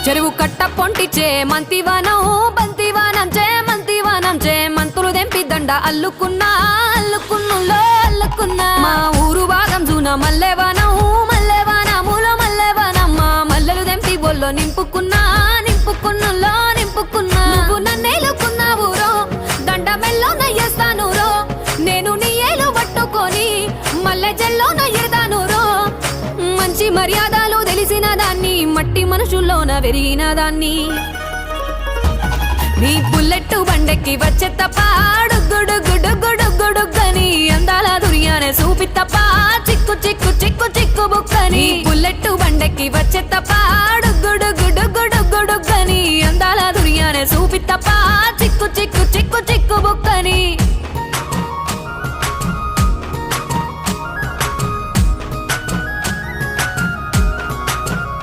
చెరువు కట్ట పొంటిచే మంతివానం బంతివానం చే మంతివానం చే మంతులు దెంపి దండ అల్లుకున్నా అల్లుకున్నులో అల్లుకున్నా మా ఊరు భాగం జూన మల్లెవానం మల్లెవానములో మల్లెవానమ్మ మల్లెలు దెంపి బొల్లో నింపుకున్నా నింపుకున్నులో నింపుకున్నా నువ్వు నన్నేలుకున్నావు రో దండ మెల్లో నయ్యేస్తాను రో నేను నీ ఏలు పట్టుకొని మల్లె జల్లో నయ్యేదాను రో మంచి మర్యాదలు తెలిసిన దాన్ని మట్టి మనుషుల్లోన పెరిగిన దాన్ని నీ బుల్లెట్టు బండెక్కి వచ్చే తప్ప డుగ్గుడుగ్గుడుగ్గుడుగ్గుడుగ్గని అందాల దుర్యానే చూపి తప్ప చిక్కు చిక్కు చిక్కు చిక్కు బుక్కని బుల్లెట్టు బండెక్కి వచ్చే తప్ప డుగ్గుడుగ్గుడుగ్గుడుగ్గుడుగ్గని అందాల దుర్యానే చూపి తప్ప చిక్కు చిక్కు చిక్కు చిక్కు బుక్క